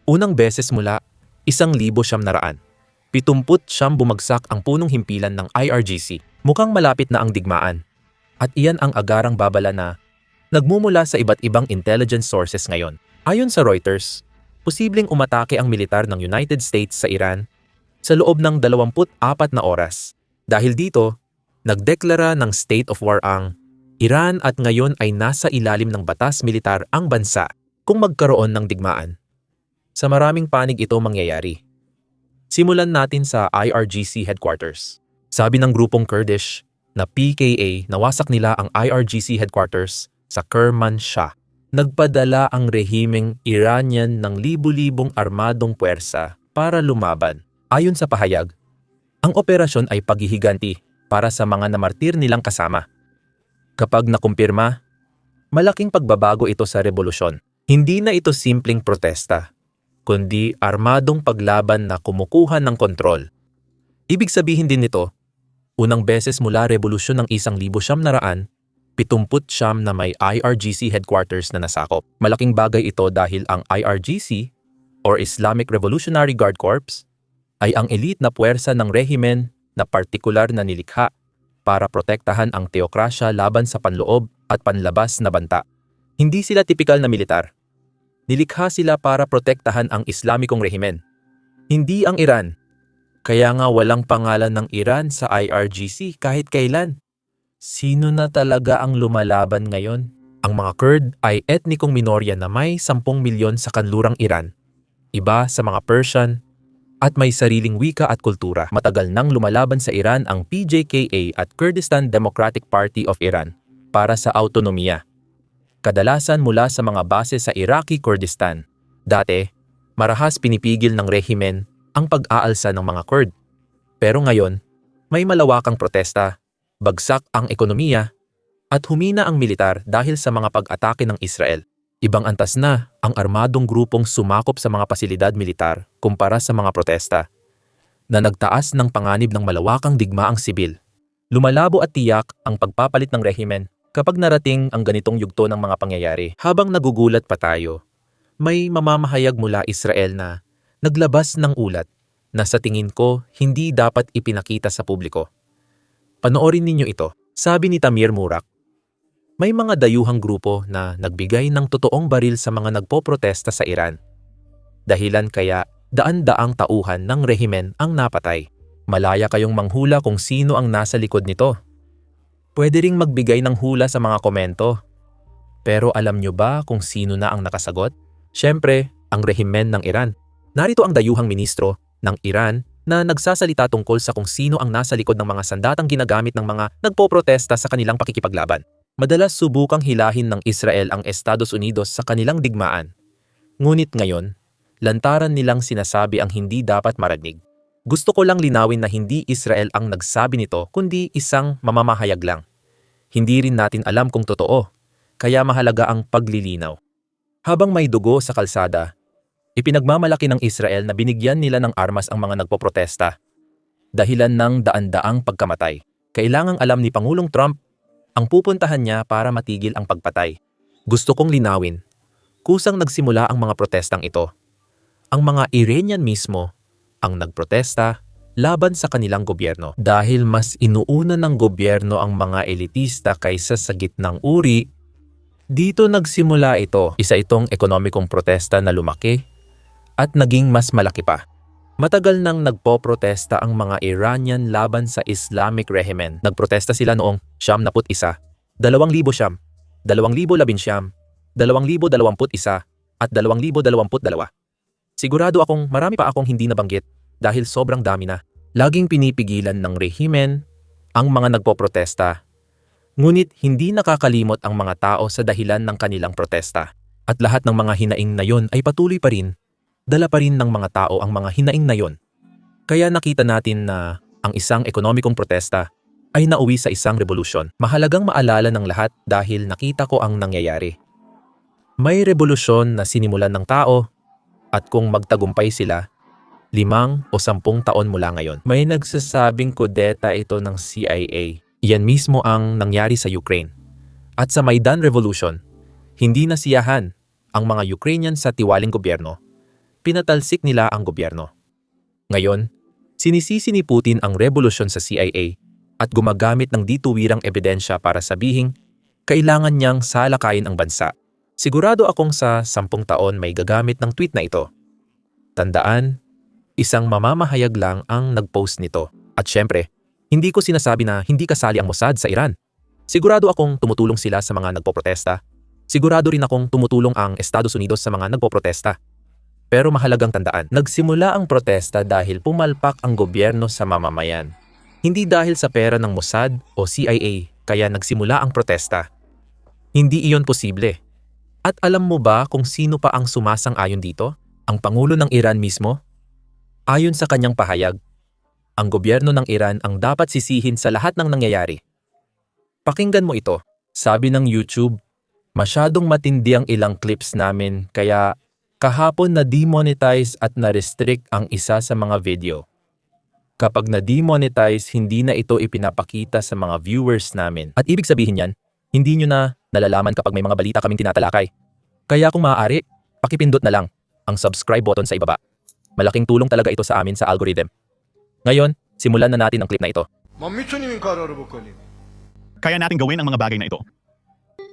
Unang beses mula 1970, 79 bumagsak ang punong himpilan ng IRGC. Mukhang malapit na ang digmaan. At iyan ang agarang babala na nagmumula sa iba't ibang intelligence sources ngayon. Ayon sa Reuters, posibleng umatake ang militar ng United States sa Iran sa loob ng 24 na oras. Dahil dito, nagdeklara ng state of war ang Iran at ngayon ay nasa ilalim ng batas militar ang bansa kung magkaroon ng digmaan. Sa maraming panig ito mangyayari. Simulan natin sa IRGC headquarters. Sabi ng grupong Kurdish na PKA, nawasak nila ang IRGC headquarters sa Kermanshah. Nagpadala ang rehimeng Iranian ng libu-libong armadong puwersa para lumaban. Ayon sa pahayag, ang operasyon ay paghihiganti para sa mga namartir nilang kasama. Kapag nakumpirma, malaking pagbabago ito sa revolusyon. Hindi na ito simpleng protesta, kundi armadong paglaban na kumukuha ng kontrol. Ibig sabihin din nito, unang beses mula revolusyon ng 1979 na may IRGC headquarters na nasakop. Malaking bagay ito dahil ang IRGC or Islamic Revolutionary Guard Corps ay ang elite na puwersa ng rehimen na partikular na nilikha para protektahan ang teokrasya laban sa panloob at panlabas na banta. Hindi sila tipikal na militar. Nilikha sila para protektahan ang Islamikong rehimen. Hindi ang Iran. Kaya nga walang pangalan ng Iran sa IRGC kahit kailan. Sino na talaga ang lumalaban ngayon? Ang mga Kurd ay etnikong minorya na may 10 milyon sa kanlurang Iran. Iba sa mga Persian at may sariling wika at kultura. Matagal nang lumalaban sa Iran ang PJKA at Kurdistan Democratic Party of Iran para sa autonomiya. Kadalasan mula sa mga base sa Iraqi Kurdistan. Dati, marahas pinipigil ng rehimen ang pag-aalsa ng mga Kurd. Pero ngayon, may malawakang protesta, bagsak ang ekonomiya, at humina ang militar dahil sa mga pag-atake ng Israel. Ibang antas na ang armadong grupong sumakop sa mga pasilidad militar kumpara sa mga protesta na nagtaas ng panganib ng malawakang digmaang sibil. Lumalabo at tiyak ang pagpapalit ng rehimen kapag narating ang ganitong yugto ng mga pangyayari. Habang nagugulat pa tayo, may mamamahayag mula Israel na naglabas ng ulat na sa tingin ko hindi dapat ipinakita sa publiko. Panoorin ninyo ito. Sabi ni Tamir Murak, may mga dayuhang grupo na nagbigay ng totoong baril sa mga nagpoprotesta sa Iran. Dahilan kaya daan-daang tauhan ng rehimen ang napatay. Malaya kayong manghula kung sino ang nasa likod nito. Pwede ring magbigay ng hula sa mga komento. Pero alam nyo ba kung sino na ang nakasagot? Siyempre, ang rehimen ng Iran. Narito ang dayuhang ministro ng Iran na nagsasalita tungkol sa kung sino ang nasa likod ng mga sandatang ginagamit ng mga nagpoprotesta sa kanilang pakikipaglaban. Madalas subukang hilahin ng Israel ang Estados Unidos sa kanilang digmaan. Ngunit ngayon, lantaran nilang sinasabi ang hindi dapat marinig. Gusto ko lang linawin na hindi Israel ang nagsabi nito kundi isang mamamahayag lang. Hindi rin natin alam kung totoo, kaya mahalaga ang paglilinaw. Habang may dugo sa kalsada, ipinagmamalaki ng Israel na binigyan nila ng armas ang mga nagpoprotesta. Dahilan ng daan-daang pagkamatay. Kailangang alam ni Pangulong Trump ang pupuntahan niya para matigil ang pagpatay. Gusto kong linawin, kusang nagsimula ang mga protestang ito. Ang mga Iranian mismo ang nagprotesta laban sa kanilang gobyerno. Dahil mas inuuna ng gobyerno ang mga elitista kaysa sa gitnang uri, dito nagsimula ito. Isa itong ekonomikong protesta na lumaki at naging mas malaki pa. Matagal nang nagpoprotesta ang mga Iranian laban sa Islamic rehimen. Nagprotesta sila noong 1991, 2000, 2011, 2021 at 2022. Sigurado akong marami pa akong hindi nabanggit dahil sobrang dami na. Laging pinipigilan ng rehimen ang mga nagpoprotesta. Ngunit hindi nakakalimot ang mga tao sa dahilan ng kanilang protesta. At lahat ng mga hinaing na yon ay patuloy pa rin. Dala pa rin ng mga tao ang mga hinaing na yon. Kaya nakita natin na ang isang ekonomikong protesta ay nauwi sa isang revolusyon. Mahalagang maalala ng lahat dahil nakita ko ang nangyayari. May revolusyon na sinimulan ng tao at kung magtagumpay sila, 5 o 10 taon mula ngayon. May nagsasabing kudeta ito ng CIA. Iyan mismo ang nangyari sa Ukraine. At sa Maidan Revolution, hindi nasiyahan ang mga Ukrainian sa tiwaling gobyerno. pinatalsik nila ang gobyerno. Ngayon, sinisisi ni Putin ang revolusyon sa CIA at gumagamit ng dituwirang ebidensya para sabihing kailangan niyang salakayin ang bansa. Sigurado akong sa 10 taon may gagamit ng tweet na ito. Tandaan, isang mamamahayag lang ang nag-post nito. At syempre, hindi ko sinasabi na hindi kasali ang Mossad sa Iran. Sigurado akong tumutulong sila sa mga nagpoprotesta. Sigurado rin akong tumutulong ang Estados Unidos sa mga nagpoprotesta. Pero mahalagang tandaan, nagsimula ang protesta dahil pumalpak ang gobyerno sa mamamayan. Hindi dahil sa pera ng Mossad o CIA kaya nagsimula ang protesta. Hindi iyon posible. At alam mo ba kung sino pa ang sumasang-ayon dito? Ang Pangulo ng Iran mismo? Ayon sa kanyang pahayag, ang gobyerno ng Iran ang dapat sisihin sa lahat ng nangyayari. Pakinggan mo ito. Sabi ng YouTube, masyadong matindi ang ilang clips namin kaya kahapon na-demonetize at na-restrict ang isa sa mga video. Kapag na-demonetize, hindi na ito ipinapakita sa mga viewers namin. At ibig sabihin yan, hindi nyo na nalalaman kapag may mga balita kaming tinatalakay. Kaya kung maaari, pakipindot na lang ang subscribe button sa ibaba. Malaking tulong talaga ito sa amin sa algorithm. Ngayon, simulan na natin ang clip na ito. Kaya natin gawin ang mga bagay na ito.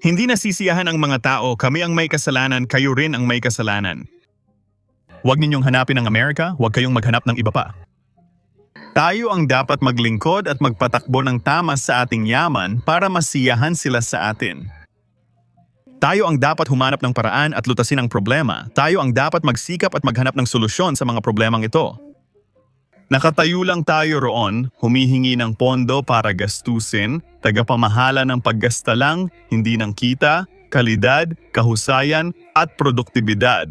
Hindi nasisiyahan ang mga tao, kami ang may kasalanan, kayo rin ang may kasalanan. Huwag ninyong hanapin ang Amerika, huwag kayong maghanap ng iba pa. Tayo ang dapat maglingkod at magpatakbo ng tama sa ating yaman para masiyahan sila sa atin. Tayo ang dapat humanap ng paraan at lutasin ang problema. Tayo ang dapat magsikap at maghanap ng solusyon sa mga problemang ito. Nakatayo lang tayo roon, humihingi ng pondo para gastusin, tagapamahala ng paggasta lang, hindi ng kita, kalidad, kahusayan, at produktibidad.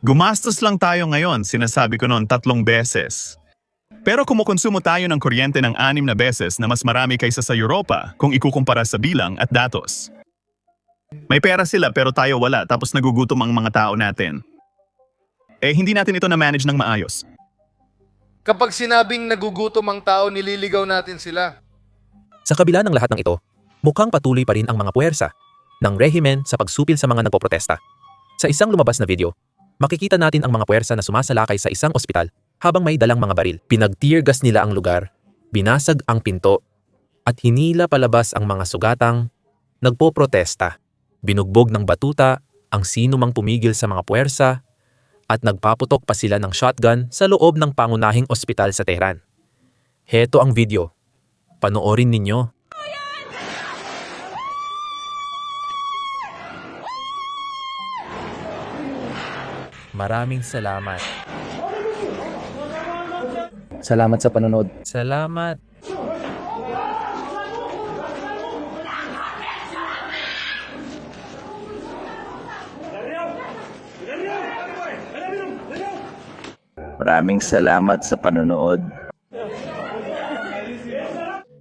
Gumastos lang tayo ngayon, sinasabi ko noon 3 beses. Pero kumukonsumo tayo ng kuryente ng 6 na beses na mas marami kaysa sa Europa kung ikukumpara sa bilang at datos. May pera sila pero tayo wala tapos nagugutom ang mga tao natin. Hindi natin ito na-manage ng maayos. Kapag sinabing nagugutom ang tao, nililigaw natin sila. Sa kabila ng lahat ng ito, mukhang patuloy pa rin ang mga puwersa ng rehimen sa pagsupil sa mga nagpoprotesta. Sa isang lumabas na video, makikita natin ang mga puwersa na sumasalakay sa isang ospital habang may dalang mga baril. Pinag-tear gas nila ang lugar, binasag ang pinto, at hinila palabas ang mga sugatang nagpoprotesta. Binugbog ng batuta ang sino mang pumigil sa mga puwersa at nagpaputok pa sila ng shotgun sa loob ng pangunahing ospital sa Tehran. Heto ang video. Panoorin ninyo. Maraming salamat. Salamat sa panonood. Salamat. Maraming salamat sa panonood.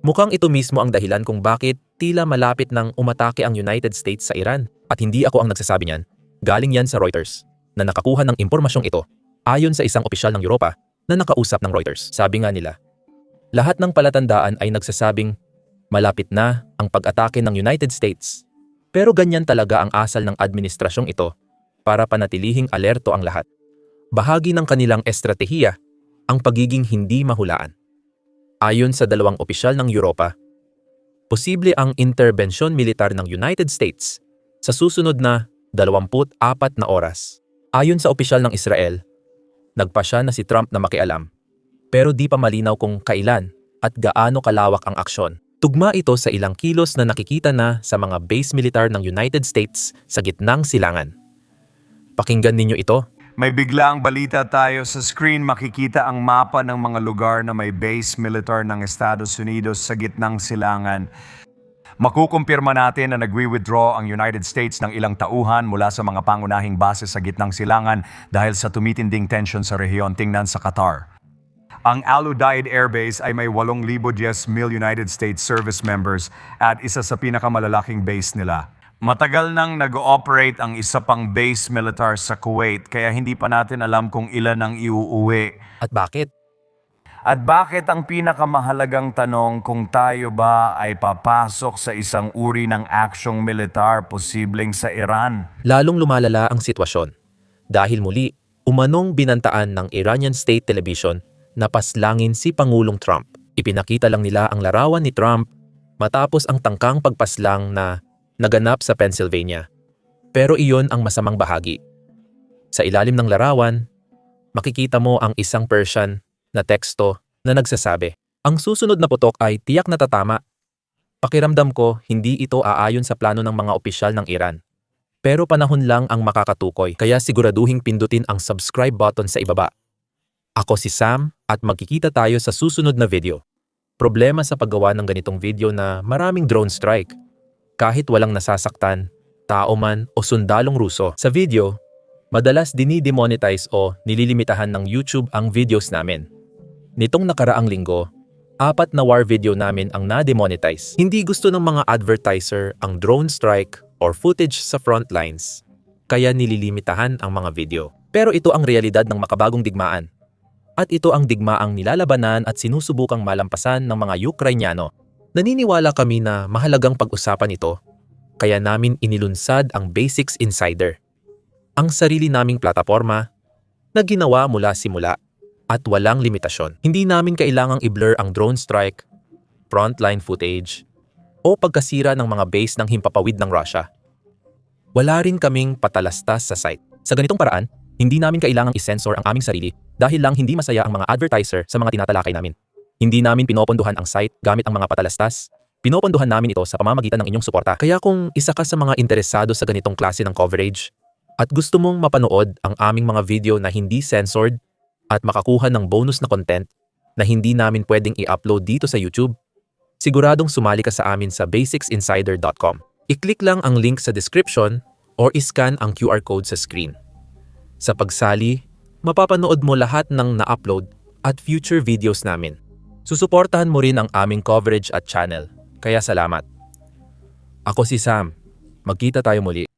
Mukhang ito mismo ang dahilan kung bakit tila malapit nang umatake ang United States sa Iran. At hindi ako ang nagsasabi niyan. Galing yan sa Reuters, na nakakuha ng impormasyong ito ayon sa isang opisyal ng Europa na nakausap ng Reuters. Sabi nga nila, lahat ng palatandaan ay nagsasabing malapit na ang pag-atake ng United States. Pero ganyan talaga ang asal ng administrasyong ito para panatilihing alerto ang lahat. Bahagi ng kanilang estratehiya ang pagiging hindi mahulaan. Ayon sa 2 opisyal ng Europa, posible ang interbensyon militar ng United States sa susunod na 24 na oras. Ayon sa opisyal ng Israel, nagpasya na si Trump na makialam, pero di pa malinaw kung kailan at gaano kalawak ang aksyon. Tugma ito sa ilang kilos na nakikita na sa mga base militar ng United States sa gitnang silangan. Pakinggan ninyo ito. May biglaang balita tayo sa screen, makikita ang mapa ng mga lugar na may base militar ng Estados Unidos sa gitnang silangan. Makukumpirma natin na nagwi-withdraw ang United States ng ilang tauhan mula sa mga pangunahing base sa gitnang silangan dahil sa tumitinding tensyon sa rehiyon. Tingnan sa Qatar. Ang Al Udeid Air Base ay may 8,010 United States service members at isa sa pinakamalalaking base nila. Matagal nang nag-ooperate ang isa pang base militar sa Kuwait kaya hindi pa natin alam kung ilan ang iuuwi. At bakit? At bakit ang pinakamahalagang tanong kung tayo ba ay papasok sa isang uri ng aksyong militar posibleng sa Iran? Lalong lumalala ang sitwasyon. Dahil muli, Umanong binantaan ng Iranian State Television na paslangin si Pangulong Trump. Ipinakita lang nila ang larawan ni Trump matapos ang tangkang pagpaslang na naganap sa Pennsylvania. Pero iyon ang masamang bahagi. Sa ilalim ng larawan, makikita mo ang isang Persian na teksto na nagsasabi, "Ang susunod na putok ay tiyak na tatama. Pakiramdam ko, hindi ito aayon sa plano ng mga opisyal ng Iran. Pero panahon lang ang makakatukoy, kaya siguraduhing pindutin ang subscribe button sa ibaba." Ako si Sam at magkikita tayo sa susunod na video. Problema sa paggawa ng ganitong video na maraming drone strike. Kahit walang nasasaktan, tao man o sundalong Ruso. Sa video, madalas dinidemonetize o nililimitahan ng YouTube ang videos namin. Nitong nakaraang linggo, 4 na war video namin ang na-demonetize. Hindi gusto ng mga advertiser ang drone strike or footage sa front lines, kaya nililimitahan ang mga video. Pero ito ang realidad ng makabagong digmaan. At ito ang digmaang nilalabanan at sinusubukang malampasan ng mga Ukrainyano. Naniniwala kami na mahalagang pag-usapan ito, kaya namin inilunsad ang Basics Insider, ang sarili naming plataporma na ginawa mula simula at walang limitasyon. Hindi namin kailangang i-blur ang drone strike, frontline footage, o pagkasira ng mga base ng himpapawid ng Russia. Wala rin kaming patalastas sa site. Sa ganitong paraan, hindi namin kailangang i-censor ang aming sarili dahil lang hindi masaya ang mga advertiser sa mga tinatalakay namin. Hindi namin pinopondohan ang site gamit ang mga patalastas. Pinopondohan namin ito sa pamamagitan ng inyong suporta. Kaya kung isa ka sa mga interesado sa ganitong klase ng coverage at gusto mong mapanood ang aming mga video na hindi censored at makakuha ng bonus na content na hindi namin pwedeng i-upload dito sa YouTube, siguradong sumali ka sa amin sa basicsinsider.com. I-click lang ang link sa description or iscan ang QR code sa screen. Sa pagsali, mapapanood mo lahat ng na-upload at future videos namin. Susuportahan mo rin ang aming coverage at channel, kaya salamat. Ako si Sam. Magkita tayo muli.